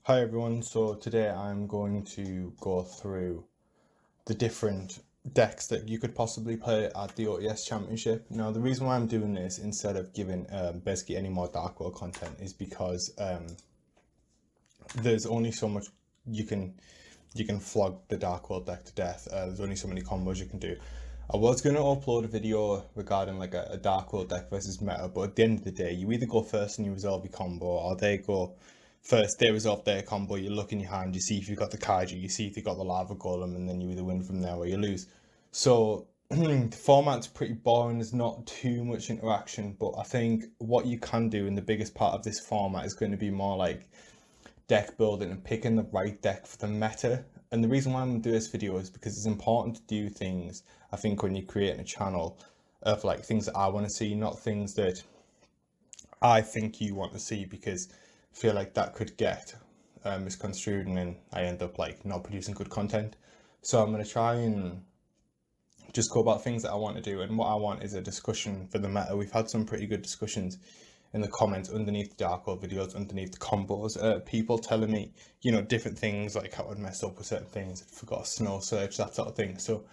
Hi everyone, so today I'm going to go through the different decks that you could possibly play at the OTS Championship. Now the reason why I'm doing this instead of giving basically any more Dark World content is because there's only so much you can flog the Dark World deck to death. There's only so many combos you can do. I was going to upload a video regarding like a Dark World deck versus meta, but at the end of the day, you either go first and you resolve your combo, or they go first, they resolve their combo, you look in your hand, you see if you've got the Kaiju, you see if you've got the Lava Golem, and then you either win from there or you lose. So the format's pretty boring, there's not too much interaction, but I think what you can do, and the biggest part of this format is going to be more like deck building and picking the right deck for the meta. And the reason why I'm going to do this video is because it's important to do things, I think, when you're creating a channel, of like things that I want to see, not things that I think you want to see, because I feel like that could get misconstrued and then I end up like not producing good content. So I'm going to try and just go about things that I want to do, and what I want is a discussion for the meta. We've had some pretty good discussions in the comments underneath the Dark World videos, underneath the combos, people telling me, you know, different things, like how I'd messed up with certain things, I'd forgot a snow surge, that sort of thing. So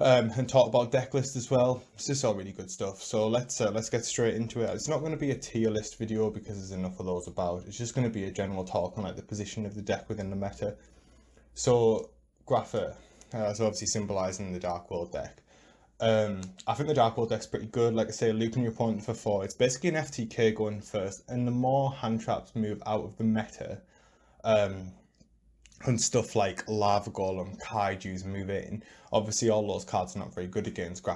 and talk about deck list as well. It's just all really good stuff. So let's get straight into it. It's not going to be a tier list video because there's enough of those about. It's just going to be a general talk on like the position of the deck within the meta. So Grapher, so obviously symbolizing the Dark World deck. I think the Dark World deck's pretty good. Like I say, looping your opponent for 4. It's basically an FTK going first, and the more hand traps move out of the meta, and stuff like Lava Golem, Kaiju's move in. Obviously, all those cards are not very good against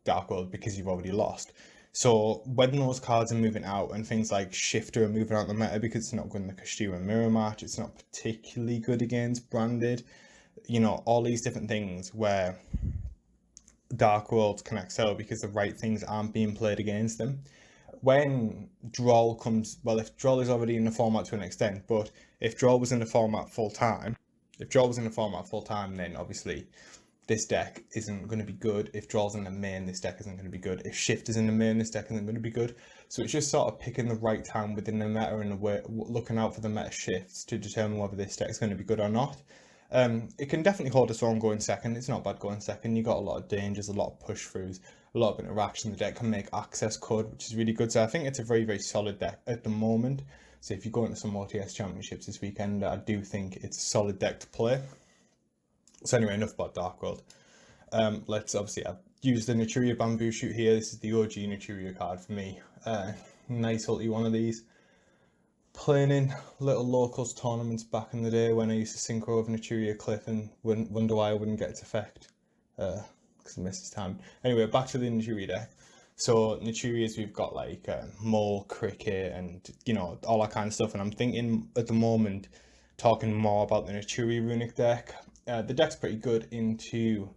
Dark World because you've already lost. So when those cards are moving out and things like Shifter are moving out the meta because it's not good in the Kashira Mirror Match, it's not particularly good against Branded, you know, all these different things where Dark Worlds can excel because the right things aren't being played against them. When Droll comes, well, if Droll is already in the format to an extent, but if Droll was in the format full time, then obviously this deck isn't going to be good. If Droll's in the main, this deck isn't going to be good. If Shift is in the main, this deck isn't going to be good. So it's just sort of picking the right time within the meta and the way, looking out for the meta shifts to determine whether this deck is going to be good or not. It can definitely hold its own going second. It's not bad going second. You got a lot of dangers, a lot of push throughs, a lot of interaction. The deck can make access code, which is really good. So I think it's a very, very solid deck at the moment. So if you go into some OTS championships this weekend, I do think it's a solid deck to play. So anyway, enough about Dark World. Let's obviously, I've used the Naturia Bamboo Shoot here. This is the OG Naturia card for me. Nice ulti one of these. Playing in little locals tournaments back in the day when I used to synchro over Naturia Cliff and wonder why I wouldn't get its effect. Because I missed its time. Anyway, back to the Naturia deck. So Naturias, we've got like Mole, Cricket, and you know, all that kind of stuff. And I'm thinking at the moment, talking more about the Naturia Runic deck. The deck's pretty good into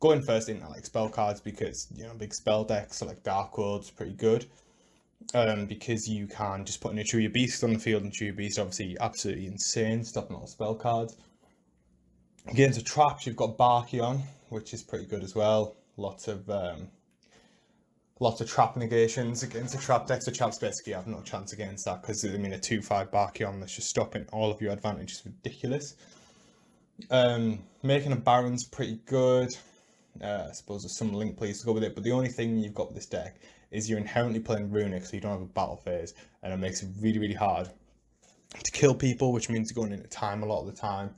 going first into like spell cards because, you know, big spell decks, so like Dark World's pretty good. Because you can just put a Naturia Beast on the field. Naturia Beast obviously absolutely insane, stopping all spell cards. Against the traps, you've got Barkion, which is pretty good as well. Lots of trap negations against the trap decks. The traps basically have no chance against that because, I mean, a 2/5 Barkion that's just stopping all of your advantage is ridiculous. Making a Baron's pretty good. I suppose there's some link plays to go with it, but the only thing you've got with this deck is you're inherently playing Runic, so you don't have a battle phase, and it makes it really, really hard to kill people, which means you're going into time a lot of the time.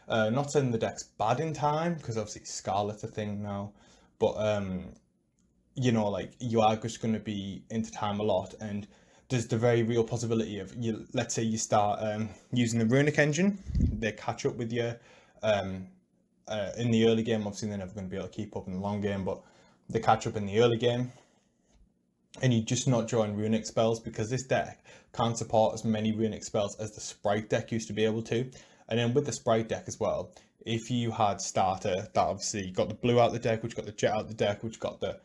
Not saying the deck's bad in time, because obviously Scarlet's a thing now, but you know, like, you are just going to be into time a lot, and there's the very real possibility of, you, let's say you start using the Runic engine, they catch up with you in the early game. Obviously they're never going to be able to keep up in the long game, but they catch up in the early game, and you just not drawing Runic spells because this deck can't support as many Runic spells as the Sprite deck used to be able to. And then with the Sprite deck as well, if you had starter that obviously got the blue out the deck, which got the jet out the deck, which got the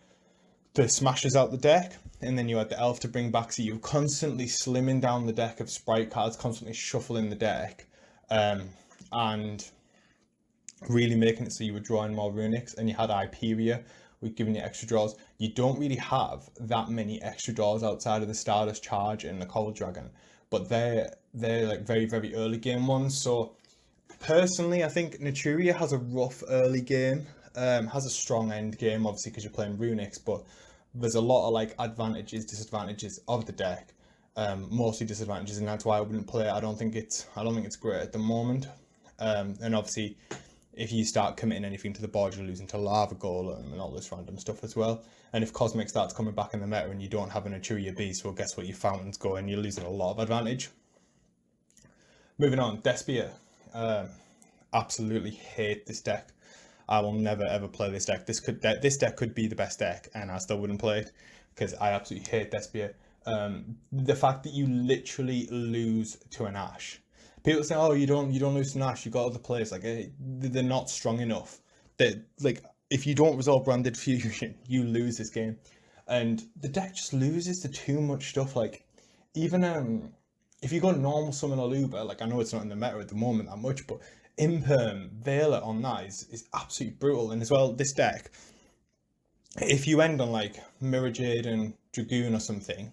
smashers out the deck, and then you had the elf to bring back, so you're constantly slimming down the deck of Sprite cards, constantly shuffling the deck, and really making it so you were drawing more Runics, and you had Hyperia, with giving you extra draws. You don't really have that many extra draws outside of the Stardust Charge and the Cold Dragon, but they're like very, very early game ones. So personally, I think Naturia has a rough early game, has a strong end game, obviously because you're playing Runics, but there's a lot of like advantages, disadvantages of the deck, mostly disadvantages, and that's why I wouldn't play it. I don't think it's great at the moment. And obviously, if you start committing anything to the board, you're losing to Lava Golem and all this random stuff as well. And if Cosmic starts coming back in the meta and you don't have a Naturia Beast, well, guess what? Your fountains go and you're losing a lot of advantage. Moving on, Despia. Absolutely hate this deck. I will never ever play this deck. This deck could be the best deck, and I still wouldn't play it because I absolutely hate Despia. The fact that you literally lose to an Ash. People say, "Oh, you don't lose to an Ash. You got other players." Like they're not strong enough. That like if you don't resolve Branded Fusion, you lose this game, and the deck just loses to too much stuff. Like even if you go normal summon Aluba, like I know it's not in the meta at the moment that much, but Imperm, Veiler on that is absolutely brutal. And as well, this deck, if you end on like Mirror Jade and Dragoon or something,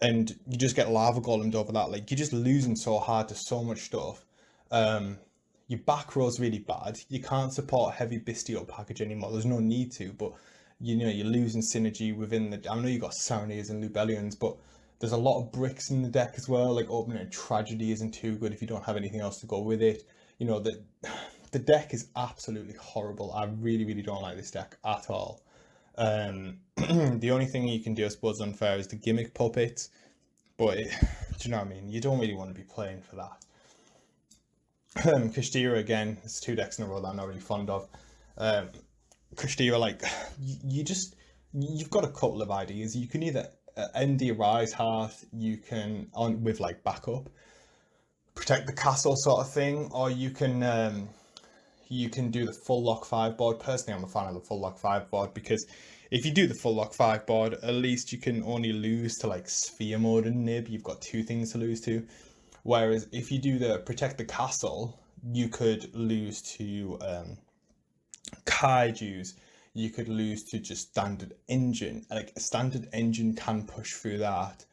and you just get Lava Golemed over that, like you're just losing so hard to so much stuff. Your back row's really bad. You can't support heavy Bestial package anymore. There's no need to, but you know you're losing synergy within the. I know you got Serenades and Lubellions, but there's a lot of bricks in the deck as well. Like opening a Tragedy isn't too good if you don't have anything else to go with it. You know the deck is absolutely horrible. I really, really don't like this deck at all. The only thing you can do, I suppose, unfair is the gimmick puppets, but do you know what I mean? You don't really want to be playing for that. Kashtira again, it's 2 decks in a row that I'm not really fond of. Kashtira, like you've got a couple of ideas. You can either end the Arise Hearth, you can on with like backup, protect the castle sort of thing, or you can do the full lock 5 board. Personally, I'm a fan of the full lock 5 board because if you do the full lock 5 board, at least you can only lose to like Sphere Mode and Nib. You've got 2 things to lose to. Whereas if you do the protect the castle, you could lose to Kaijus. You could lose to just standard engine. Like a standard engine can push through that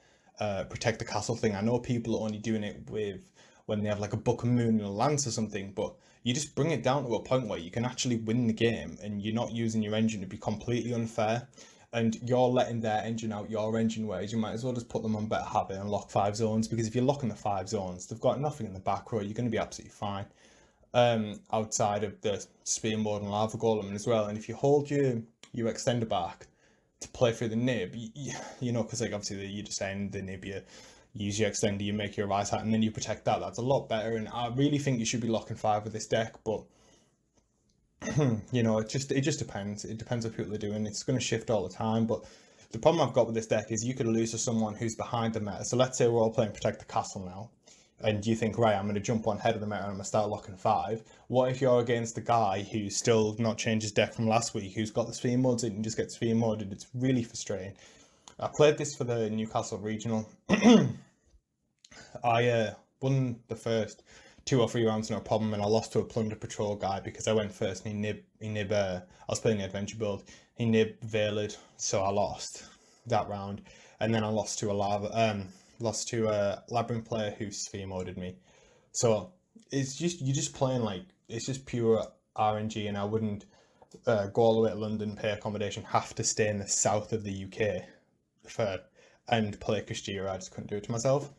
protect the castle thing. I know people are only doing it with when they have like a Book of Moon and a Lance or something, but you just bring it down to a point where you can actually win the game and you're not using your engine to be completely unfair, and you're letting their engine out your engine ways. You might as well just put them on Better Habit and lock 5 zones, because if you're locking the 5 zones, they've got nothing in the back row, you're going to be absolutely fine. Outside of the Spear Mode and Lava Golem as well. And if you hold your extender back to play through the nib, you know, because like obviously you just end the nib, you use your extender, you make your Rise Hat, and then you protect that. That's a lot better, and I really think you should be locking 5 with this deck, but you know, it just depends. It depends what people are doing. It's going to shift all the time, but the problem I've got with this deck is you could lose to someone who's behind the meta. So let's say we're all playing Protect the Castle now, and you think, right, I'm going to jump on head of the meta and I'm going to start locking 5. What if you're against the guy who's still not changed his deck from last week, who's got the Sphere Modes and just gets Sphere Moded? It's really frustrating. I played this for the Newcastle Regional. I won the first 2 or 3 rounds, no problem, and I lost to a Plunder Patrol guy because I went first and I was playing the adventure build, he nib Veiled, so I lost that round, and then I lost to a Labyrinth player who Sphere Moded me. So it's just, you're just playing like, it's just pure RNG, and I wouldn't go all the way to London, pay accommodation, have to stay in the south of the UK and play Kashtira. I just couldn't do it to myself.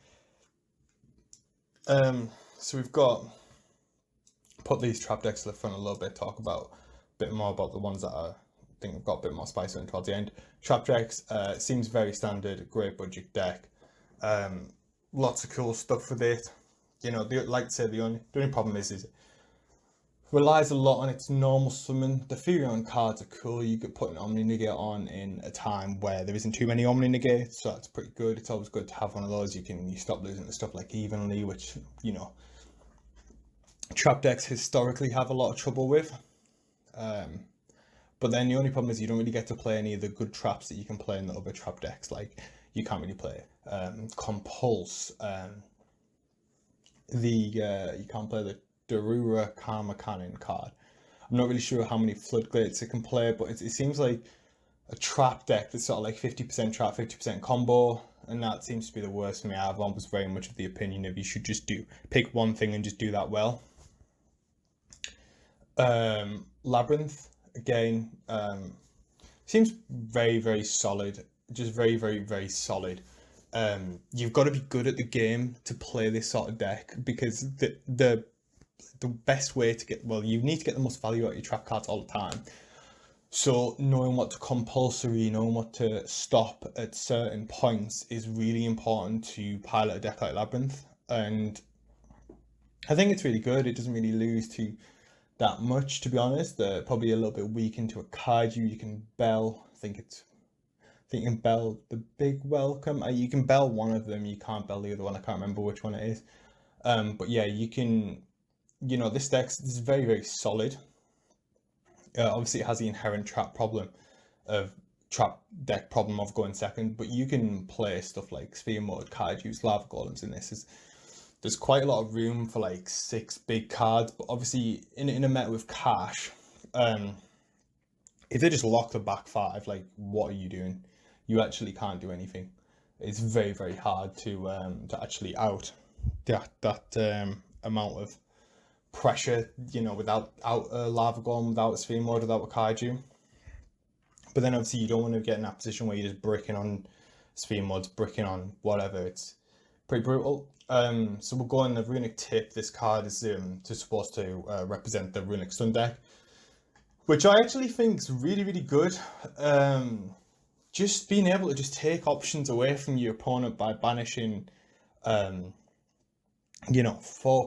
So we've got put these trap decks to the front a little bit, talk about a bit more about the ones that I think have got a bit more spice in towards the end. Trap decks, seems very standard, great budget deck. Lots of cool stuff with it. You know, like I say, the only problem is it relies a lot on its normal summon. The Furion cards are cool. You could put an Omni Negate on in a time where there isn't too many Omni Negates, so that's pretty good. It's always good to have one of those. You stop losing to stuff like Evenly, which, you know, trap decks historically have a lot of trouble with. But then the only problem is you don't really get to play any of the good traps that you can play in the other trap decks. Like you can't really play Compulse. You can't play the Darura Karma Cannon card. I'm not really sure how many Floodgates it can play, but it seems like a trap deck that's sort of like 50% trap, 50% combo. and that seems to be the worst for me. I've always very much of the opinion of you should just pick one thing and just do that well. Labyrinth again, seems very, very solid. Just very, very, very solid. You've got to be good at the game to play this sort of deck, because the best way to get, well, you need to get the most value out of your trap cards all the time. So knowing what to compulsory, knowing what to stop at certain points is really important to pilot a deck like Labyrinth. And I think it's really good. It doesn't really lose to that much, to be honest. Probably a little bit weak into a kaiju. You can bell. I think you can bell the big welcome. You can bell one of them. You can't bell the other one. I can't remember which one it is. But yeah, you can. This is very, very solid. Obviously, it has the inherent trap deck problem of going second, but you can play stuff like Sphere Mode, Kaijus, Lava Golems in this. There's quite a lot of room for like 6 big cards, but obviously in a meta with cash, if they just lock the back 5, like, what are you doing? You actually can't do anything. It's very, very hard to actually out that amount of pressure, without a Lava Golem, without a Sphere Mode, without a Kaiju. But then obviously you don't want to get in that position where you're just bricking on Sphere Mods, bricking on whatever. It's pretty brutal. So we'll go on the Runic Tip. This card is supposed to represent the Runic Stun deck, which I actually think is really, really good. Just being able to just take options away from your opponent by banishing 4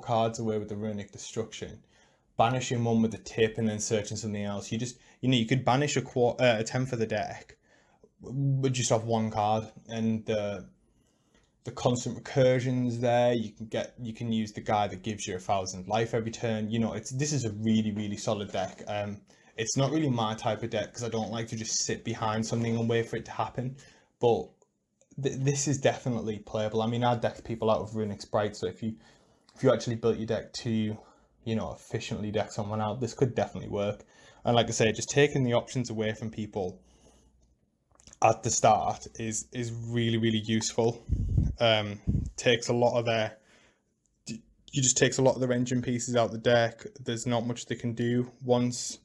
cards away with the Runic Destruction, banishing one with the Tip, and then searching something else. You could banish a 10th of the deck with just off 1 card, and the constant recursions there. You can use the guy that gives you 1,000 life every turn. This is a really, really solid deck. It's not really my type of deck, because I don't like to just sit behind something and wait for it to happen, but this is definitely playable. I mean, I decked people out of Runic Sprite, so if you actually built your deck to, efficiently deck someone out, this could definitely work. And like I say, just taking the options away from people at the start is really, really useful. Takes a lot of their engine pieces out the deck. There's not much they can do once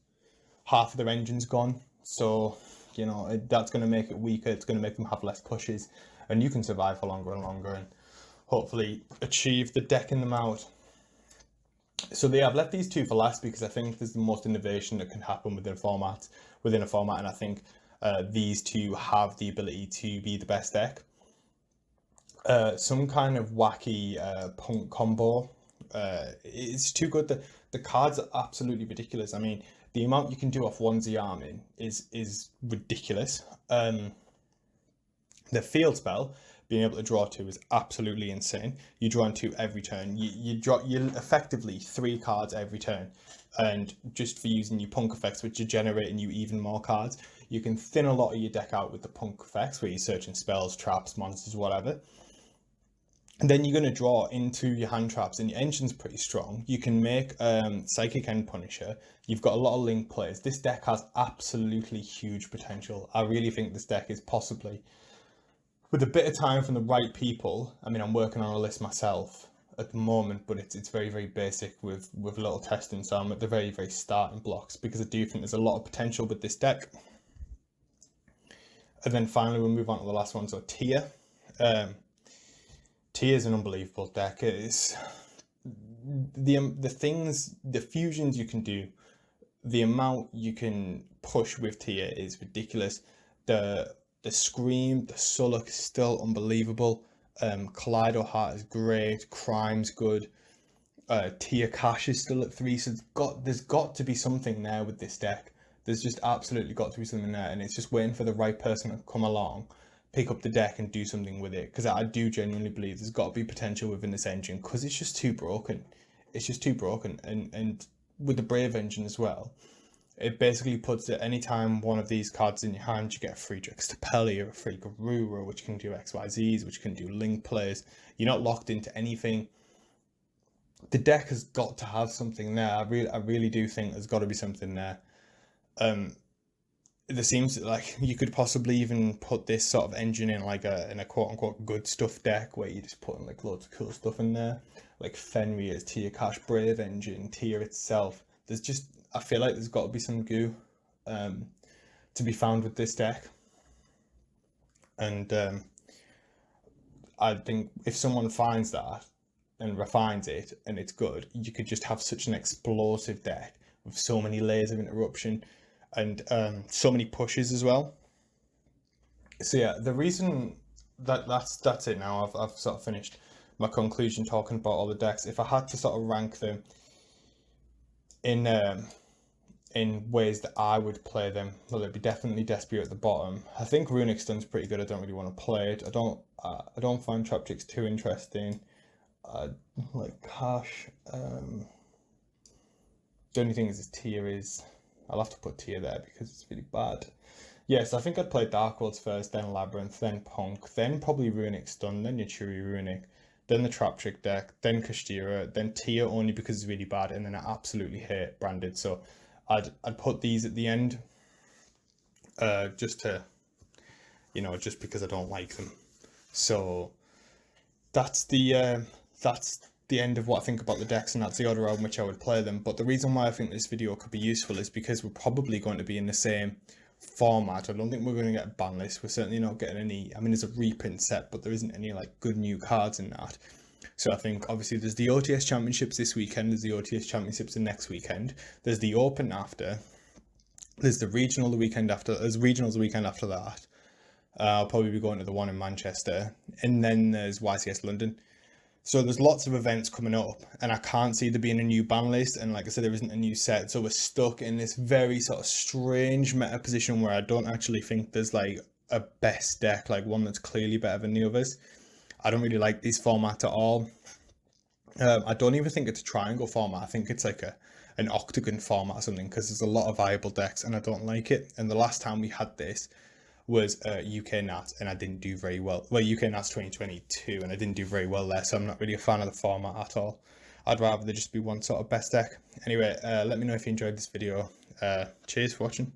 half of their engine's gone. So that's going to make it weaker. It's going to make them have less pushes, and you can survive for longer and longer, and hopefully achieve the decking them out. So I've left these 2 for last, because I think there's the most innovation that can happen within a format, and I think these 2 have the ability to be the best deck. Some kind of wacky punk combo. It's too good. The cards are absolutely ridiculous. I mean, the amount you can do off 1 Z-Arming is ridiculous. The field spell, being able to draw 2, is absolutely insane. You draw on 2 every turn. You effectively 3 cards every turn, and just for using your punk effects, which are generating you even more cards, you can thin a lot of your deck out with the punk effects, where you're searching spells, traps, monsters, whatever. And then you're going to draw into your hand traps, and your engine's pretty strong. You can make Psychic End Punisher. You've got a lot of link plays. This deck has absolutely huge potential. I really think this deck is possibly, with a bit of time from the right people. I mean, I'm working on a list myself at the moment, but it's very, very basic with little testing. So I'm at the very, very starting blocks, because I do think there's a lot of potential with this deck. And then finally, we'll move on to the last one. So Tia. Tia is an unbelievable deck. It's the fusions you can do, the amount you can push with Tia is ridiculous. The Scream, the Sullock is still unbelievable. Kaleido Heart is great. Crime's good. Tia Cash is still at 3. So there's got to be something there with this deck. There's just absolutely got to be something there, and it's just waiting for the right person to come along, pick up the deck, and do something with it. Because I do genuinely believe there's got to be potential within this engine, because it's just too broken. It's just too broken. And with the Brave engine as well, it basically puts it, anytime one of these cards in your hand, you get a free Juxtapelli or a free Garura, which can do XYZs, which can do link plays. You're not locked into anything. The deck has got to have something there. I really do think there's got to be something there. there seems like you could possibly even put this sort of engine in like in a quote unquote good stuff deck where you just put in like loads of cool stuff in there, like Fenrir's Tier Cash Brave engine, Tier itself. There's just, I feel like there's got to be some goo to be found with this deck, and I think if someone finds that and refines it and it's good, you could just have such an explosive deck with so many layers of interruption and so many pushes as well. So yeah, the reason that's it now. I've sort of finished my conclusion talking about all the decks. If I had to sort of rank them in ways that I would play them, well, it'd be definitely Despia at the bottom. I think Runic Stun's pretty good. I don't really want to play it. I don't find Traptrix too interesting. I like Cash. The only thing is, Tier is. I'll have to put Tier there because it's really bad. Yes, I think I'd play Dark Worlds first, then Labyrinth, then Punk, then probably Runic Stun, then Yachuri Runic, then the Traptrick deck, then Kashtira, then Tier only because it's really bad, and then I absolutely hate Branded. So I'd put these at the end, just to, just because I don't like them. So that's the end of what I think about the decks, and that's the order in which I would play them. But the reason why I think this video could be useful is because we're probably going to be in the same format. I don't think we're going to get a ban list. We're certainly not getting any. I mean, there's a reprint set, but there isn't any like good new cards in that. So I think obviously there's the OTS championships this weekend, there's the OTS championships the next weekend, there's the Open after, there's the regional the weekend after, there's regionals the weekend after that. I'll probably be going to the one in Manchester, and then there's YCS London. So there's lots of events coming up, and I can't see there being a new ban list, and like I said, there isn't a new set, so we're stuck in this very sort of strange meta position where I don't actually think there's like a best deck, like one that's clearly better than the others. I don't really like these formats at all. I don't even think it's a triangle format. I think it's like an octagon format or something, because there's a lot of viable decks and I don't like it. And the last time we had this was UK Nats, and I didn't do very well. Well, UK Nats 2022, and I didn't do very well there, so I'm not really a fan of the format at all. I'd rather there just be one sort of best deck. Anyway, let me know if you enjoyed this video. Cheers for watching.